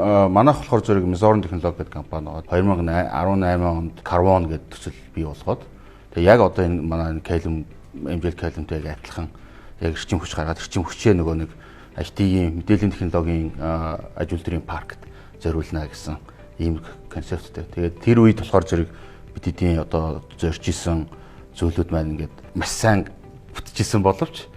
манайх болохоор зэрэг Мизорн технологи гэдэг компани байгаа. 2018 онд Carbon гэдэг төсөл бий болгоод тэгээ яг одоо энэ манай Calum MJL Calumтай яг адилхан яг эрчим хүч гаргаад эрчим хүчээ нөгөө нэг IT-ийн мэдээллийн технологийн аж үйлдвэрийн паркт зориулна гэсэн ийм концепттэй. Тэгээд тэр үед болохоор зэрэг бид эдийн одоо зорж исэн зүйлүүд маань ингээд маш сайн бүтчихсэн боловч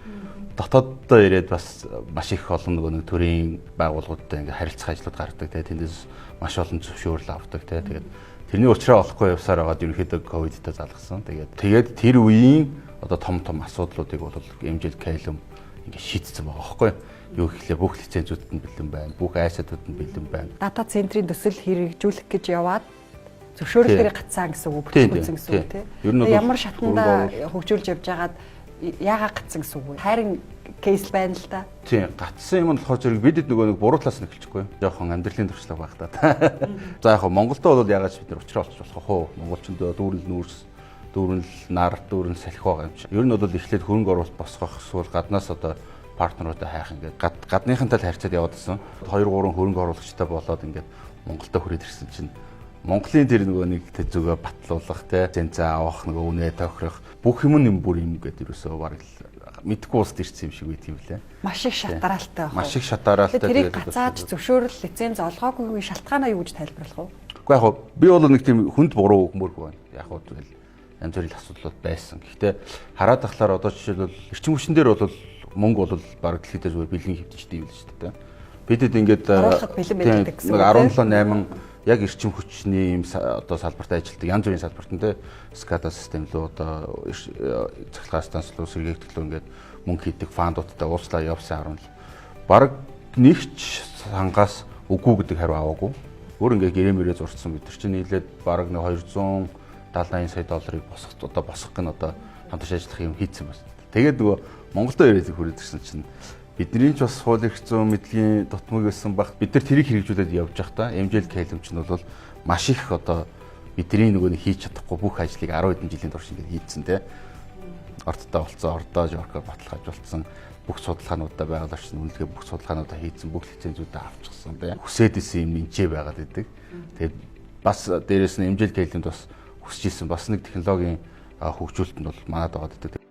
дотооддоо ирээд бас маш их олон нөгөө нэг төрийн байгууллагуудтай ингээд харилцах ажлууд гардаг. Тэгээд тэндээс маш олон зөвшөөрөл авдаг. Тэгээд тэрний уучраа олохгүй явсаар байгаад ерөнхийдөө ковидтай залгасан. Тэгээд тэр үеийн одоо том асуудлуудыг бол MJL Calum ингээд шийдсэн байгаа байхгүй юу гэхлээр бүх лицензүүд нь бэлэн байна. Бүх айсадууд нь бэлэн байна. Дата центрийн төсөл хэрэгжүүлэх гэж яваад зөвшөөрлөөр гацсан гэсэн үг бүтээгдсэн гэсэн үг тийм. Ямар шатанда хөгжүүлж явж байгаад яагаад гацсан гэсэн үг вэ? Харин кейс байна л да. Тийм, гацсан юм нь болохоор зэрэг бидэд нөгөө нэг буруу талаас нь эхэлчихгүй. Жохон амьдралын туршлага байх та. За яг Монголдо бол яагаад бид нар уучраа олчих болох вэ? Монголчууд дүүрэл нүүрс, дүүрэл нар, дүүрэл салхи байгаа юм чинь. Ер нь бол эхлээд хөрөнгө оруулалт босгох эсвэл гаднаас одоо партнеруудаа хайх ингээд гадныхантай харьцаад яваад байсан. 2 3 хөрөнгө оруулагчтай болоод ингээд Монголдо хүрээд ирсэн чинь Монголын тэр нөгөө нэг тэзүүгээ батлуулах те зэнцээ авах нөгөө үнэ тохирох бүх юм бүр юм гэдэг ерөөсөө бараг мэдгүй уст ирсэн юм шиг байт юм лээ. Маш их шатараалтай байна. Маш их шатараалтай. Тэгээд гацааж зөвшөөрөл лиценз олгоогүй шалтгаанаа юу гэж тайлбарлах вэ? Гэхдээ яг би бол нэг тийм хүнд буруу өгмөргүй байна. Яг уу тэгэл янз бүрийн асуудлууд байсан. Гэхдээ хараад тахлаар одоо жишээлбэл эрчим хүчэн дээр бол мөнгө бол бараг дэлхийд зүгээр бэлгийн хөвтөжтэй юм л шүү дээ. Бидэд ингээд 17-8 яг эрчим хүчний юм одоо салбарт ажилладаг янз бүрийн салбарт нь те SCADA систем лөө одоо цахилгаан станц лөө сэргээгдэл ингээд мөнгө хийдэг фандуудтай ууслаа явсан харуул баг нэгч сангаас үгүй гэдэг хариу аваагүй. Өөр ингээд гэрэмэрээ зурцсан бид нар чинь нийлээд баг 270-80 сая долларыг босгох гэн одоо хамтарч ажиллах юм хийцэн байна. Тэгээд нөгөө Монголдо ирээд хүрээд ирсэн чинь бидний ч бас хууль эрх зүйн мэдлэгийн дутмаг байсан баг. Бид нар тэрийг хэрэгжүүлээд явж байхдаа MJL Calum ч нь бол маш их одоо бидний нөгөө нэг хийж чадахгүй бүх ажлыг 10 хэдэн жилийн турш ингээд хийдсэн те. Орттой болцсон, ордоо жоркоор баталгаажуулсан, бүх судалгаануудаа байгуулагч нь үнэлгээ бүх судалгаануудаа хийдсэн, бүх лицензүүдээ авчихсан те. Хүсээд исэн юм нэмжээ байгаад байдаг. Тэгээд бас дээрэс нь MJL Calum-д бас хүсэж исэн бас нэг технологийн хөгжүүлэлт нь бол манад байгаа гэдэг.